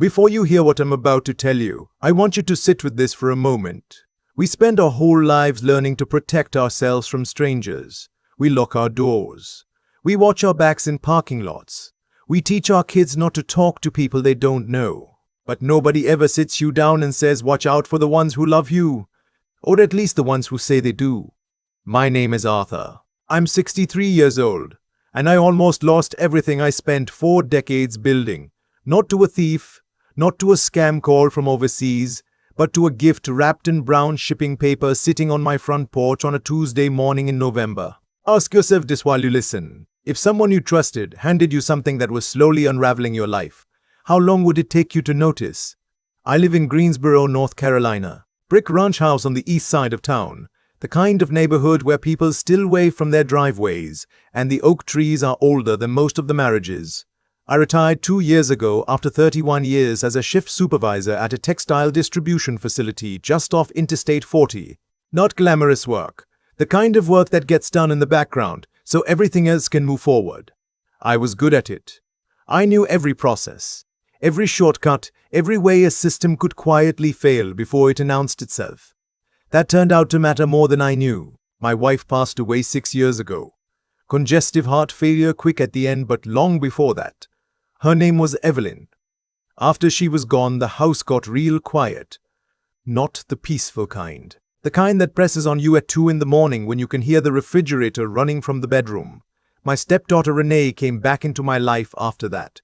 Before you hear what I'm about to tell you, I want you to sit with this for a moment. We spend our whole lives learning to protect ourselves from strangers. We lock our doors. We watch our backs in parking lots. We teach our kids not to talk to people they don't know. But nobody ever sits you down and says, watch out for the ones who love you. Or at least the ones who say they do. My name is Arthur. I'm 63 years old. And I almost lost everything I spent 4 decades building. Not to a thief, not to a scam call from overseas, but to a gift wrapped in brown shipping paper sitting on my front porch on a Tuesday morning in November. Ask yourself this while you listen. If someone you trusted handed you something that was slowly unraveling your life, how long would it take you to notice? I live in Greensboro, North Carolina. Brick ranch house on the east side of town. The kind of neighborhood where people still wave from their driveways, and the oak trees are older than most of the marriages. I retired 2 years ago after 31 years as a shift supervisor at a textile distribution facility just off Interstate 40. Not glamorous work. The kind of work that gets done in the background, so everything else can move forward. I was good at it. I knew every process, every shortcut, every way a system could quietly fail before it announced itself. That turned out to matter more than I knew. My wife passed away 6 years ago. Congestive heart failure, quick at the end, but long before that. Her name was Evelyn. After she was gone, the house got real quiet. Not the peaceful kind. The kind that presses on you at 2 in the morning when you can hear the refrigerator running from the bedroom. My stepdaughter Renee came back into my life after that.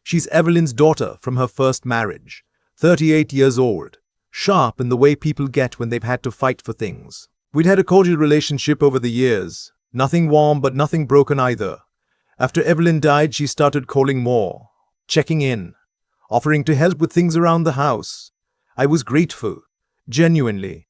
She's Evelyn's daughter from her first marriage. 38 years old. Sharp in the way people get when they've had to fight for things. We'd had a cordial relationship over the years. Nothing warm, but nothing broken either. After Evelyn died, she started calling more. Checking in. Offering to help with things around the house. I was grateful. Genuinely.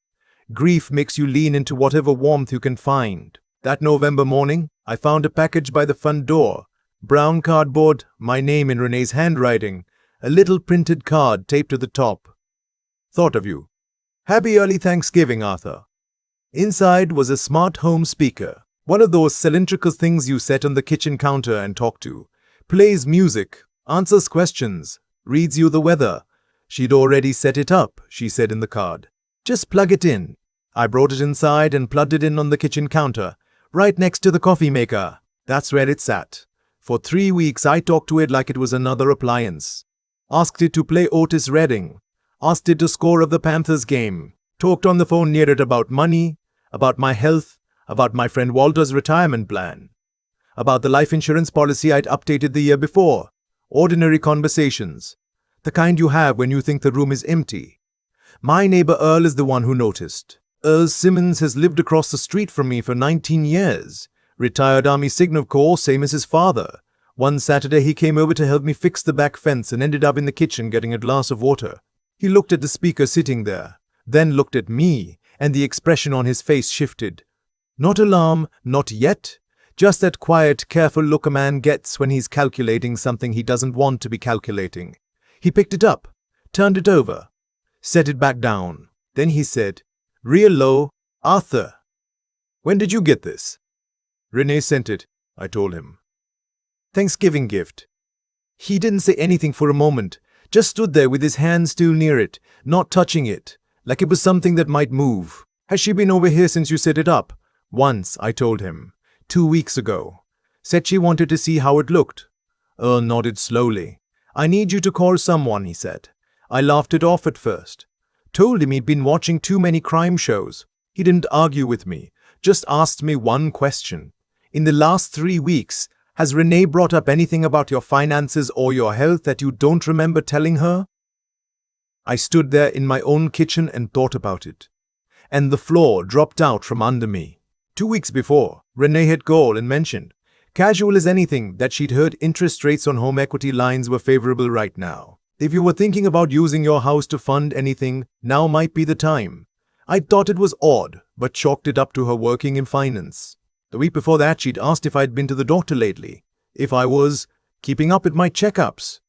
Grief makes you lean into whatever warmth you can find. That November morning, I found a package by the front door. Brown cardboard, my name in Renee's handwriting. A little printed card taped to the top. Thought of you. Happy early Thanksgiving, Arthur. Inside was a smart home speaker. One of those cylindrical things you set on the kitchen counter and talk to. Plays music, answers questions, reads you the weather. She'd already set it up, she said in the card. Just plug it in. I brought it inside and plugged it in on the kitchen counter, right next to the coffee maker. That's where it sat. For 3 weeks I talked to it like it was another appliance. Asked it to play Otis Redding. Asked it to score of the Panthers game. Talked on the phone near it about money, about my health, about my friend Walter's retirement plan. About the life insurance policy I'd updated the year before. Ordinary conversations. The kind you have when you think the room is empty. My neighbor Earl is the one who noticed. Earl Simmons has lived across the street from me for 19 years. Retired Army Signal Corps, same as his father. One Saturday he came over to help me fix the back fence and ended up in the kitchen getting a glass of water. He looked at the speaker sitting there, then looked at me, and the expression on his face shifted. Not alarm, not yet. Just that quiet, careful look a man gets when he's calculating something he doesn't want to be calculating. He picked it up, turned it over, set it back down. Then he said, real low, Arthur. When did you get this? Renee sent it, I told him. Thanksgiving gift. He didn't say anything for a moment, just stood there with his hand still near it, not touching it, like it was something that might move. Has she been over here since you set it up? Once, I told him. 2 weeks ago. Said she wanted to see how it looked. Earl nodded slowly. I need you to call someone, he said. I laughed it off at first. Told him he'd been watching too many crime shows. He didn't argue with me, just asked me one question. In the last 3 weeks, has Renee brought up anything about your finances or your health that you don't remember telling her? I stood there in my own kitchen and thought about it. And the floor dropped out from under me. 2 weeks before, Renee had called and mentioned, casual as anything, that she'd heard interest rates on home equity lines were favorable right now. If you were thinking about using your house to fund anything, now might be the time. I thought it was odd, but chalked it up to her working in finance. The week before that, she'd asked if I'd been to the doctor lately, if I was keeping up with my checkups.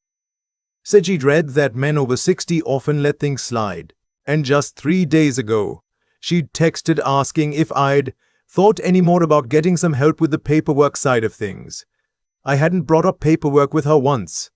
Said she'd read that men over 60 often let things slide. And just 3 days ago, she'd texted asking if I'd thought any more about getting some help with the paperwork side of things. I hadn't brought up paperwork with her once.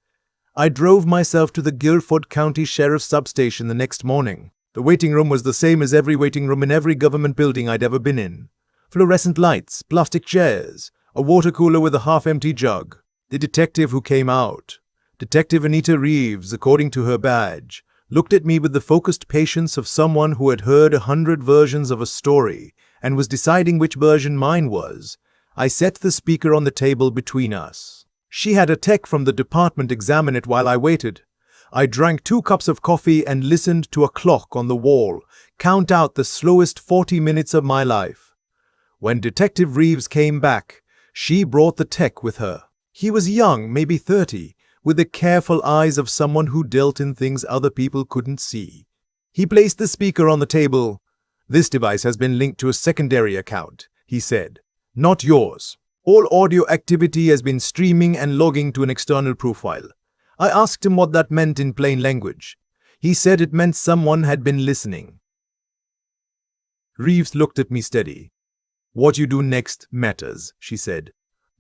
I drove myself to the Guilford County Sheriff's substation the next morning. The waiting room was the same as every waiting room in every government building I'd ever been in. Fluorescent lights, plastic chairs, a water cooler with a half-empty jug. The detective who came out, Detective Anita Reeves, according to her badge, looked at me with the focused patience of someone who had heard 100 versions of a story and was deciding which version mine was. I set the speaker on the table between us. She had a tech from the department examine it while I waited. I drank 2 cups of coffee and listened to a clock on the wall count out the slowest 40 minutes of my life. When Detective Reeves came back, she brought the tech with her. He was young, maybe 30, with the careful eyes of someone who dealt in things other people couldn't see. He placed the speaker on the table. "This device has been linked to a secondary account," he said. "Not yours. All audio activity has been streaming and logging to an external profile." I asked him what that meant in plain language. He said it meant someone had been listening. Reeves looked at me steady. "What you do next matters," she said.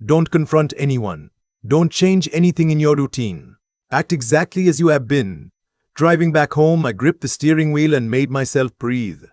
"Don't confront anyone. Don't change anything in your routine. Act exactly as you have been." Driving back home, I gripped the steering wheel and made myself breathe.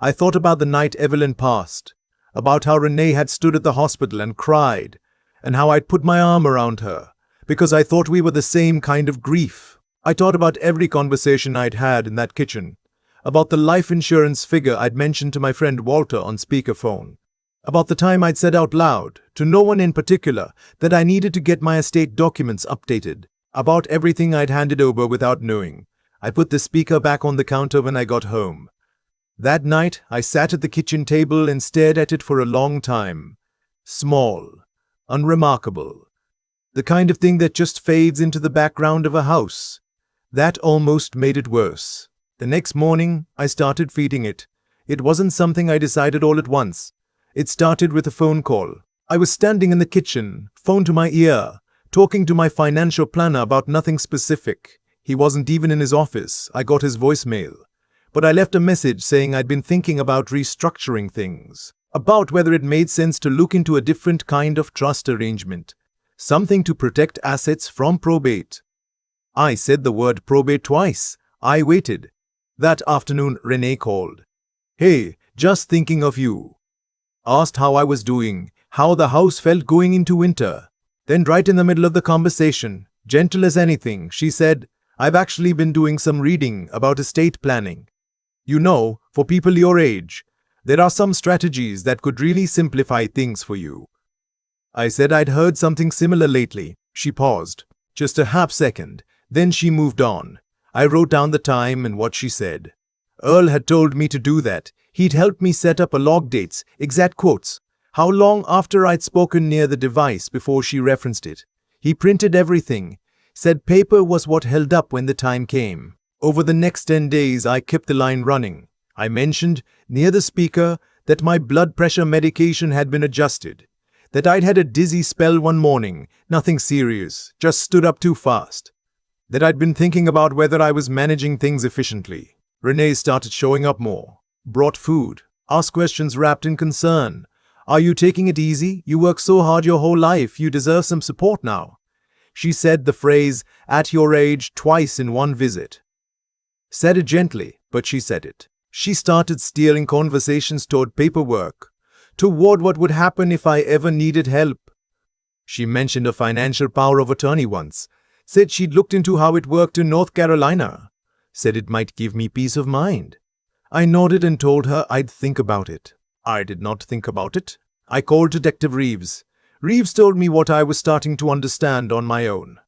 I thought about the night Evelyn passed, about how Renee had stood at the hospital and cried, and how I'd put my arm around her, because I thought we were the same kind of grief. I thought about every conversation I'd had in that kitchen, about the life insurance figure I'd mentioned to my friend Walter on speakerphone, about the time I'd said out loud, to no one in particular, that I needed to get my estate documents updated, about everything I'd handed over without knowing. I put the speaker back on the counter when I got home. That night, I sat at the kitchen table and stared at it for a long time. Small, unremarkable. The kind of thing that just fades into the background of a house. That almost made it worse. The next morning, I started feeding it. It wasn't something I decided all at once. It started with a phone call. I was standing in the kitchen, phone to my ear, talking to my financial planner about nothing specific. He wasn't even in his office. I got his voicemail. But I left a message saying I'd been thinking about restructuring things, about whether it made sense to look into a different kind of trust arrangement, something to protect assets from probate. I said the word probate twice. I waited. That afternoon, Renee called. "Hey, just thinking of you." Asked how I was doing, how the house felt going into winter. Then right in the middle of the conversation, gentle as anything, she said, "I've actually been doing some reading about estate planning. You know, for people your age, there are some strategies that could really simplify things for you." I said I'd heard something similar lately. She paused, just a half second, then she moved on. I wrote down the time and what she said. Earl had told me to do that. He'd helped me set up a log dates, exact quotes, how long after I'd spoken near the device before she referenced it. He printed everything, said paper was what held up when the time came. Over the next 10 days, I kept the line running. I mentioned, near the speaker, that my blood pressure medication had been adjusted, that I'd had a dizzy spell one morning, nothing serious, just stood up too fast, that I'd been thinking about whether I was managing things efficiently. Renee started showing up more, brought food, asked questions wrapped in concern. "Are you taking it easy? You work so hard your whole life, you deserve some support now." She said the phrase, "at your age," twice in one visit. Said it gently, but she said it. She started steering conversations toward paperwork, toward what would happen if I ever needed help. She mentioned a financial power of attorney once, said she'd looked into how it worked in North Carolina, said it might give me peace of mind. I nodded and told her I'd think about it. I did not think about it. I called Detective Reeves. Reeves told me what I was starting to understand on my own.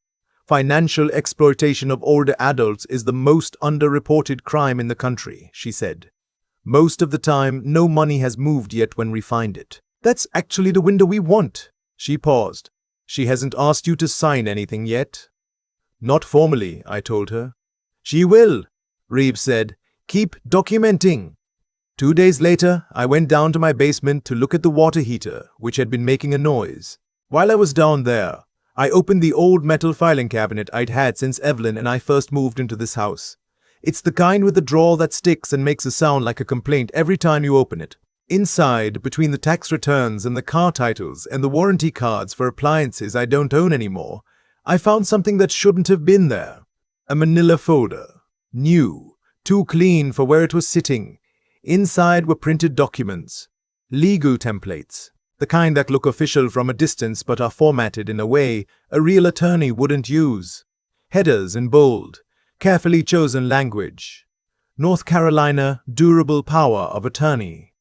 Financial exploitation of older adults is the most underreported crime in the country, she said. Most of the time, no money has moved yet when we find it. That's actually the window we want. She paused. She hasn't asked you to sign anything yet? Not formally, I told her. She will, Reeves said. Keep documenting. 2 days later, I went down to my basement to look at the water heater, which had been making a noise. While I was down there, I opened the old metal filing cabinet I'd had since Evelyn and I first moved into this house. It's the kind with the drawer that sticks and makes a sound like a complaint every time you open it. Inside, between the tax returns and the car titles and the warranty cards for appliances I don't own anymore, I found something that shouldn't have been there. A manila folder. New. Too clean for where it was sitting. Inside were printed documents. Legal templates. The kind that look official from a distance but are formatted in a way a real attorney wouldn't use. Headers in bold. Carefully chosen language. North Carolina Durable Power of Attorney.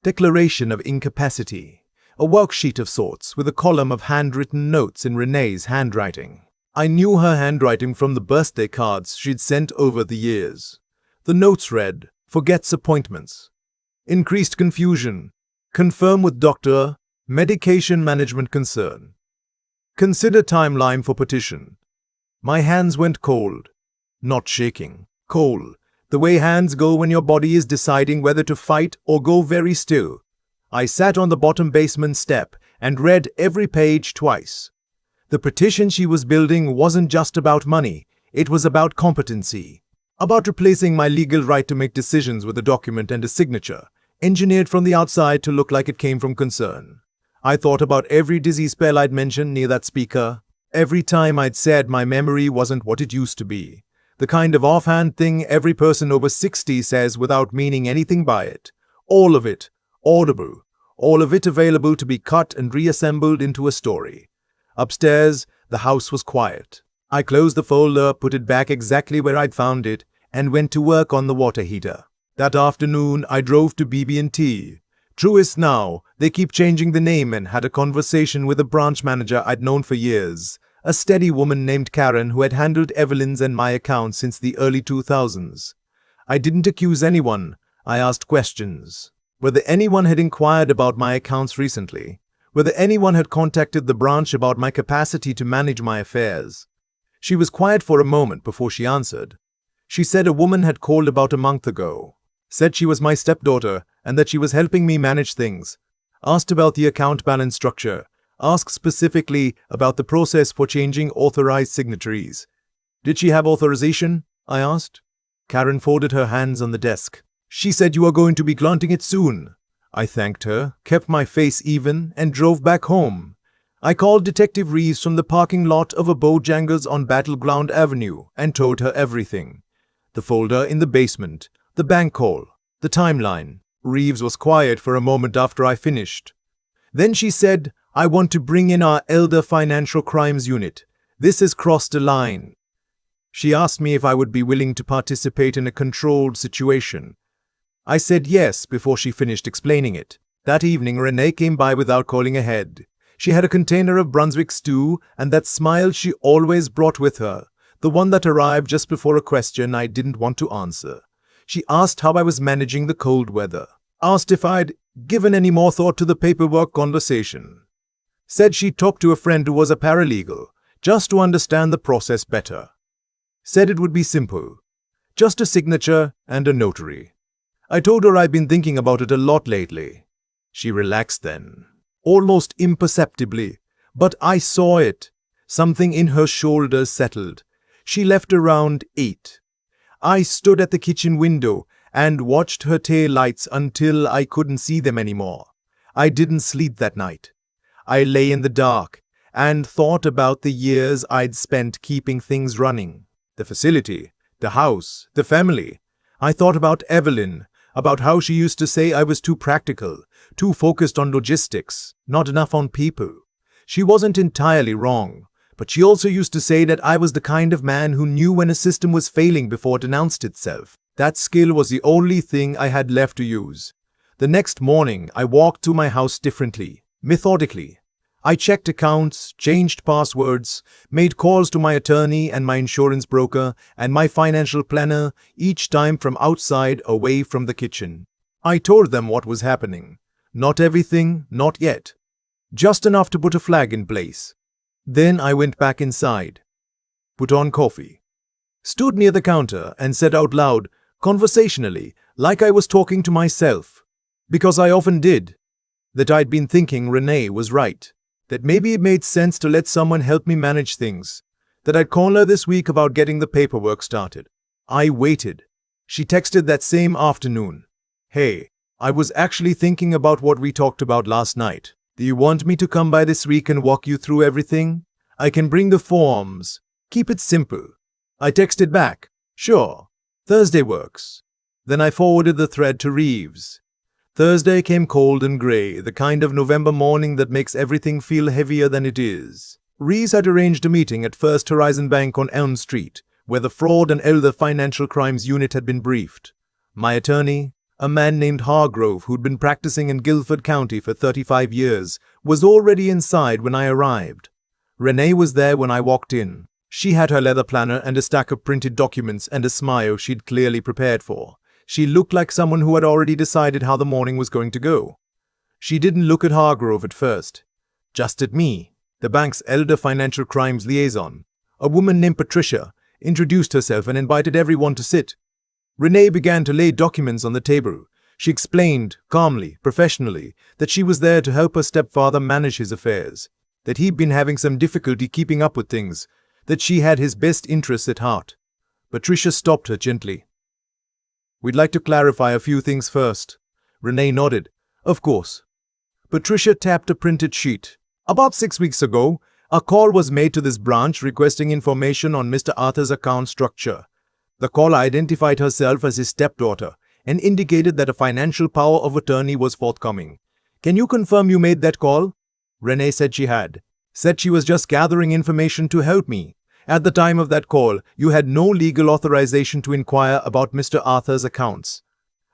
Declaration of Incapacity. A worksheet of sorts with a column of handwritten notes in Renee's handwriting. I knew her handwriting from the birthday cards she'd sent over the years. The notes read, "Forgets appointments. Increased confusion. Confirm with doctor. Medication management concern. Consider timeline for petition." My hands went cold. Not shaking. Cold. The way hands go when your body is deciding whether to fight or go very still. I sat on the bottom basement step and read every page twice. The petition she was building wasn't just about money, it was about competency. About replacing my legal right to make decisions with a document and a signature, engineered from the outside to look like it came from concern. I thought about every dizzy spell I'd mentioned near that speaker, every time I'd said my memory wasn't what it used to be. The kind of offhand thing every person over 60 says without meaning anything by it. All of it. Audible, all of it available to be cut and reassembled into a story. Upstairs, the house was quiet. I closed the folder, put it back exactly where I'd found it, and went to work on the water heater. That afternoon, I drove to BB&T. Truest now, they keep changing the name, and had a conversation with a branch manager I'd known for years, a steady woman named Karen who had handled Evelyn's and my account since the early 2000s. I didn't accuse anyone. I asked questions. Whether anyone had inquired about my accounts recently, whether anyone had contacted the branch about my capacity to manage my affairs. She was quiet for a moment before she answered. She said a woman had called about a month ago, said she was my stepdaughter and that she was helping me manage things, asked about the account balance structure, asked specifically about the process for changing authorized signatories. Did she have authorization? I asked. Karen folded her hands on the desk. She said you are going to be granting it soon. I thanked her, kept my face even, and drove back home. I called Detective Reeves from the parking lot of a Bojangles on Battleground Avenue and told her everything. The folder in the basement, the bank call, the timeline. Reeves was quiet for a moment after I finished. Then she said, "I want to bring in our Elder Financial Crimes Unit. This has crossed a line." She asked me if I would be willing to participate in a controlled situation. I said yes before she finished explaining it. That evening, Renee came by without calling ahead. She had a container of Brunswick stew and that smile she always brought with her, the one that arrived just before a question I didn't want to answer. She asked how I was managing the cold weather, asked if I'd given any more thought to the paperwork conversation. Said she'd talked to a friend who was a paralegal, just to understand the process better. Said it would be simple, just a signature and a notary. I told her I'd been thinking about it a lot lately. She relaxed then, almost imperceptibly, but I saw it. Something in her shoulders settled. She left around 8. I stood at the kitchen window and watched her tail lights until I couldn't see them anymore. I didn't sleep that night. I lay in the dark and thought about the years I'd spent keeping things running. The facility, the house, the family. I thought about Evelyn, about how she used to say I was too practical, too focused on logistics, not enough on people. She wasn't entirely wrong, but she also used to say that I was the kind of man who knew when a system was failing before it announced itself. That skill was the only thing I had left to use. The next morning, I walked to my house differently, methodically. I checked accounts, changed passwords, made calls to my attorney and my insurance broker and my financial planner, each time from outside, away from the kitchen. I told them what was happening. Not everything, not yet. Just enough to put a flag in place. Then I went back inside, put on coffee, stood near the counter and said out loud, conversationally, like I was talking to myself, because I often did, that I'd been thinking Renee was right. That maybe it made sense to let someone help me manage things, that I'd call her this week about getting the paperwork started. I waited. She texted that same afternoon. "Hey, I was actually thinking about what we talked about last night. Do you want me to come by this week and walk you through everything? I can bring the forms. Keep it simple. I texted back. Sure. Thursday works. Then I forwarded the thread to Reeves. Thursday came cold and grey, the kind of November morning that makes everything feel heavier than it is. Reeves had arranged a meeting at First Horizon Bank on Elm Street, where the Fraud and Other Financial Crimes Unit had been briefed. My attorney, a man named Hargrove who'd been practicing in Guilford County for 35 years, was already inside when I arrived. Renee was there when I walked in. She had her leather planner and a stack of printed documents and a smile she'd clearly prepared for. She looked like someone who had already decided how the morning was going to go. She didn't look at Hargrove at first, just at me, the bank's elder financial crimes liaison. A woman named Patricia introduced herself and invited everyone to sit. Renee began to lay documents on the table. She explained, calmly, professionally, that she was there to help her stepfather manage his affairs, that he'd been having some difficulty keeping up with things, that she had his best interests at heart. Patricia stopped her gently. We'd like to clarify a few things first. Renee nodded. Of course. Patricia tapped a printed sheet. About 6 weeks ago, a call was made to this branch requesting information on Mr. Arthur's account structure. The caller identified herself as his stepdaughter and indicated that a financial power of attorney was forthcoming. Can you confirm you made that call? Renee said she had. Said she was just gathering information to help me. At the time of that call, you had no legal authorization to inquire about Mr. Arthur's accounts.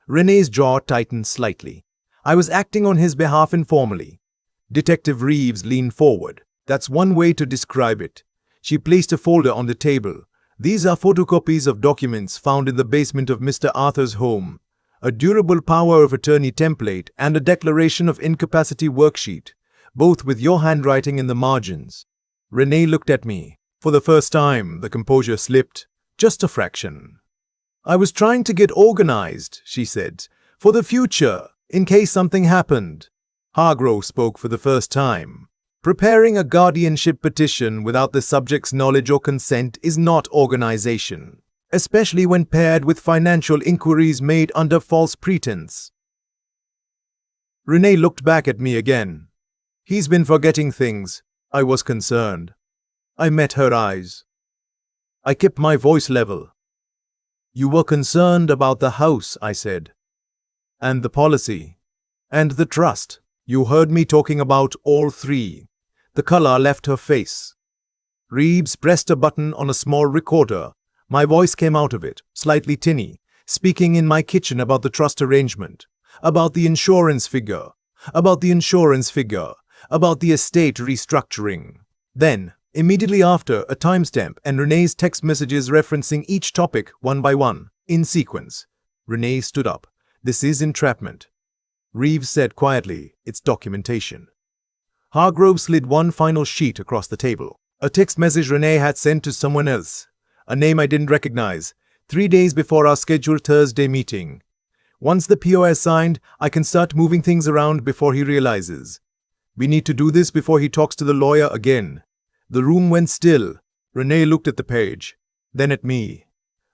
Renee's jaw tightened slightly. I was acting on his behalf informally. Detective Reeves leaned forward. That's one way to describe it. She placed a folder on the table. These are photocopies of documents found in the basement of Mr. Arthur's home. A durable power of attorney template and a declaration of incapacity worksheet, both with your handwriting in the margins. Renee looked at me. For the first time, the composure slipped, just a fraction. I was trying to get organized, she said, for the future, in case something happened. Hargrove spoke for the first time. Preparing a guardianship petition without the subject's knowledge or consent is not organization, especially when paired with financial inquiries made under false pretense. Renee looked back at me again. He's been forgetting things. I was concerned. I met her eyes. I kept my voice level. You were concerned about the house, I said. And the policy. And the trust. You heard me talking about all three. The color left her face. Reeves pressed a button on a small recorder. My voice came out of it, slightly tinny, speaking in my kitchen about the trust arrangement, about the insurance figure, about the estate restructuring. Then, immediately after, a timestamp and Renee's text messages referencing each topic one by one, in sequence. Renee stood up. This is entrapment. Reeves said quietly, it's documentation. Hargrove slid one final sheet across the table. A text message Renee had sent to someone else. A name I didn't recognize, 3 days before our scheduled Thursday meeting. Once the PO is signed, I can start moving things around before he realizes. We need to do this before he talks to the lawyer again. The room went still. Renee looked at the page, then at me.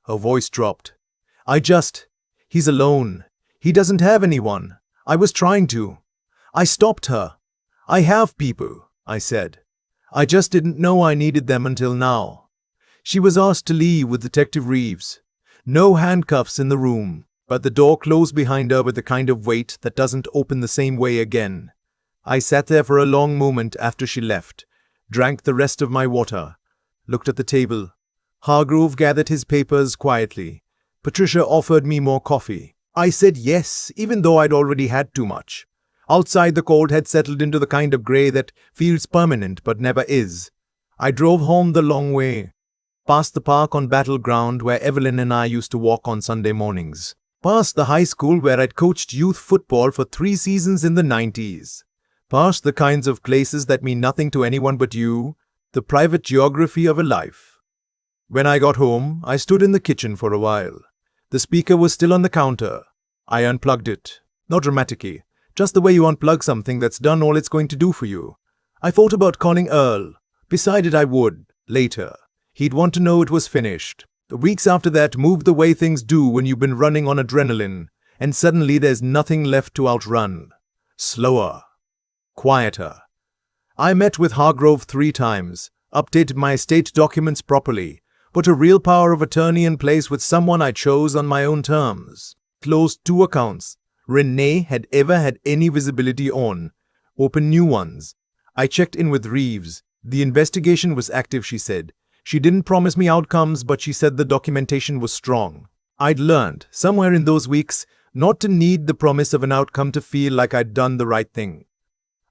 Her voice dropped. He's alone. He doesn't have anyone. I was trying to. I stopped her. I have people, I said. I just didn't know I needed them until now. She was asked to leave with Detective Reeves. No handcuffs in the room, but the door closed behind her with the kind of weight that doesn't open the same way again. I sat there for a long moment after she left, drank the rest of my water, looked at the table. Hargrove gathered his papers quietly. Patricia offered me more coffee. I said yes, even though I'd already had too much. Outside, the cold had settled into the kind of grey that feels permanent but never is. I drove home the long way, past the park on Battleground where Evelyn and I used to walk on Sunday mornings, past the high school where I'd coached youth football for 3 seasons in the 90s, past the kinds of places that mean nothing to anyone but you, the private geography of a life. When I got home, I stood in the kitchen for a while. The speaker was still on the counter. I unplugged it, not dramatically. Just the way you unplug something that's done all it's going to do for you. I thought about calling Earl. Decided I would, later. He'd want to know it was finished. The weeks after that moved the way things do when you've been running on adrenaline, and suddenly there's nothing left to outrun. Slower. Quieter. I met with Hargrove 3 times. updated my estate documents properly, put a real power of attorney in place with someone I chose on my own terms, closed 2 accounts Renee had ever had any visibility on, opened new ones. I checked in with Reeves. The investigation was active, she said. She didn't promise me outcomes, but she said the documentation was strong. I'd learned, somewhere in those weeks, not to need the promise of an outcome to feel like I'd done the right thing.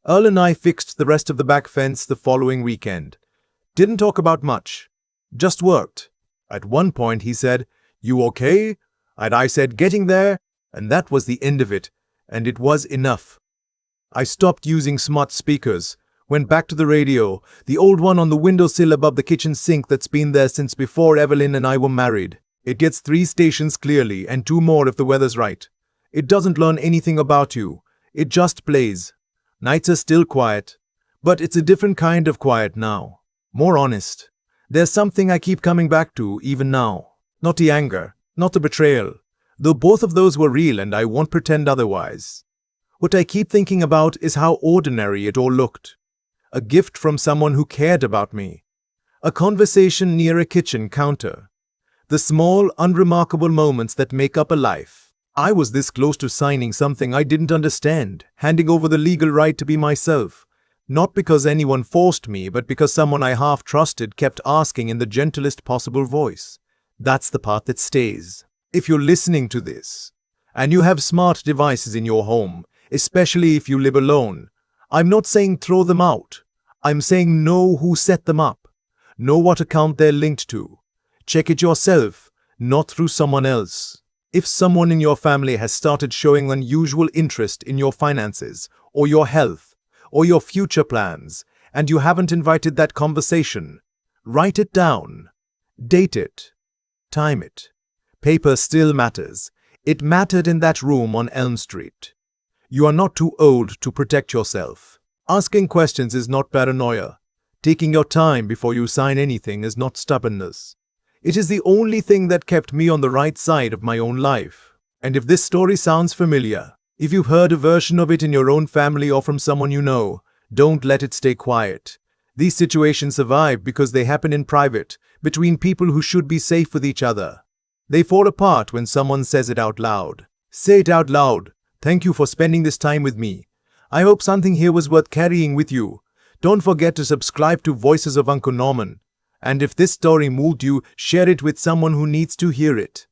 Earl and I fixed the rest of the back fence the following weekend. Didn't talk about much. Just worked. At one point he said, "You okay?" And I said, "Getting there." And that was the end of it. And it was enough. I stopped using smart speakers, went back to the radio, the old one on the windowsill above the kitchen sink that's been there since before Evelyn and I were married. It gets 3 stations clearly and 2 more if the weather's right. It doesn't learn anything about you. It just plays. Nights are still quiet, but it's a different kind of quiet now. More honest. There's something I keep coming back to even now. Not the anger, not the betrayal, though both of those were real and I won't pretend otherwise. What I keep thinking about is how ordinary it all looked. A gift from someone who cared about me. A conversation near a kitchen counter. The small, unremarkable moments that make up a life. I was this close to signing something I didn't understand, handing over the legal right to be myself. Not because anyone forced me, but because someone I half trusted kept asking in the gentlest possible voice. That's the part that stays. If you're listening to this, and you have smart devices in your home, especially if you live alone, I'm not saying throw them out. I'm saying know who set them up. Know what account they're linked to. Check it yourself, not through someone else. If someone in your family has started showing unusual interest in your finances, or your health, or your future plans, and you haven't invited that conversation, write it down. Date it. Time it. Paper still matters. It mattered in that room on Elm Street. You are not too old to protect yourself. Asking questions is not paranoia. Taking your time before you sign anything is not stubbornness. It is the only thing that kept me on the right side of my own life. And if this story sounds familiar, if you've heard a version of it in your own family or from someone you know, don't let it stay quiet. These situations survive because they happen in private, between people who should be safe with each other. They fall apart when someone says it out loud. Say it out loud. Thank you for spending this time with me. I hope something here was worth carrying with you. Don't forget to subscribe to Voices of Uncle Norman. And if this story moved you, share it with someone who needs to hear it.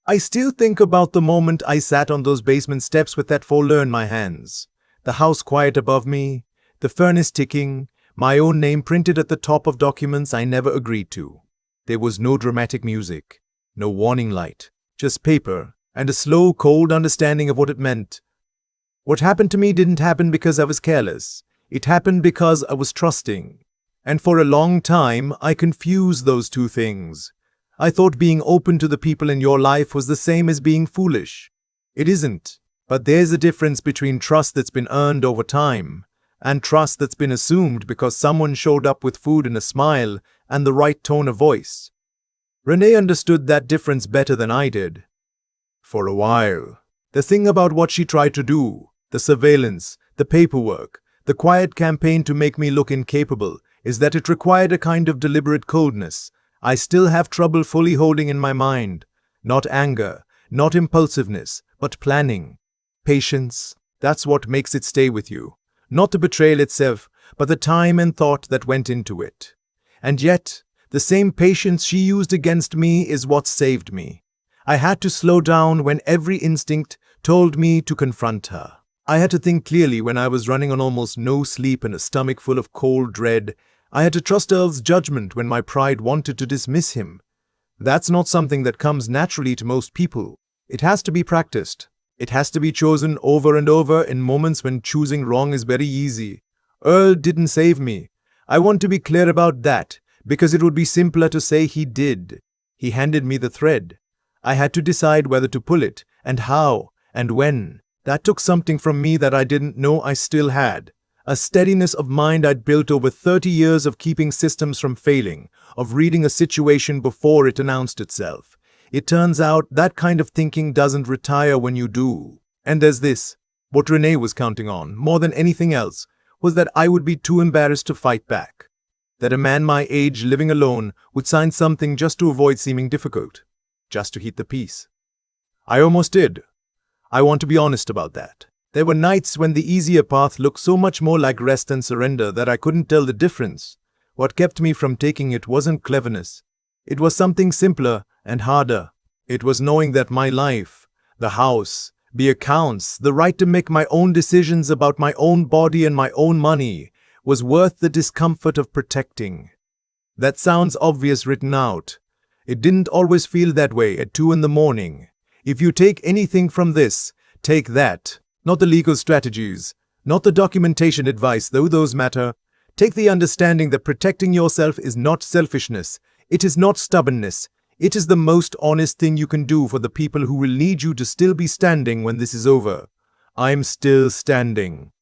I still think about the moment I sat on those basement steps with that folder in my hands. The house quiet above me, the furnace ticking, my own name printed at the top of documents I never agreed to. There was no dramatic music, no warning light, just paper and a slow, cold understanding of what it meant. What happened to me didn't happen because I was careless. It happened because I was trusting. And for a long time, I confused those two things. I thought being open to the people in your life was the same as being foolish. It isn't. But there's a difference between trust that's been earned over time and trust that's been assumed because someone showed up with food and a smile and the right tone of voice. Renee understood that difference better than I did. For a while. The thing about what she tried to do, the surveillance, the paperwork, the quiet campaign to make me look incapable, is that it required a kind of deliberate coldness I still have trouble fully holding in my mind. Not anger, not impulsiveness, but planning. Patience, that's what makes it stay with you. Not the betrayal itself, but the time and thought that went into it. And yet, the same patience she used against me is what saved me. I had to slow down when every instinct told me to confront her. I had to think clearly when I was running on almost no sleep and a stomach full of cold dread. I had to trust Earl's judgment when my pride wanted to dismiss him. That's not something that comes naturally to most people. It has to be practiced. It has to be chosen over and over in moments when choosing wrong is very easy. Earl didn't save me. I want to be clear about that, because it would be simpler to say he did. He handed me the thread. I had to decide whether to pull it, and how, and when. That took something from me that I didn't know I still had. A steadiness of mind I'd built over 30 years of keeping systems from failing, of reading a situation before it announced itself. It turns out that kind of thinking doesn't retire when you do. And there's this. What Renee was counting on, more than anything else, was that I would be too embarrassed to fight back. that a man my age living alone would sign something just to avoid seeming difficult, just to heat the peace. I almost did. I want to be honest about that. There were nights when the easier path looked so much more like rest and surrender that I couldn't tell the difference. What kept me from taking it wasn't cleverness. It was something simpler and harder. It was knowing that my life, the house, the accounts, the right to make my own decisions about my own body and my own money, was worth the discomfort of protecting. That sounds obvious written out. It didn't always feel that way at 2 in the morning. If you take anything from this, take that. Not the legal strategies, not the documentation advice, though those matter. Take the understanding that protecting yourself is not selfishness. It is not stubbornness. It is the most honest thing you can do for the people who will need you to still be standing when this is over. I'm still standing.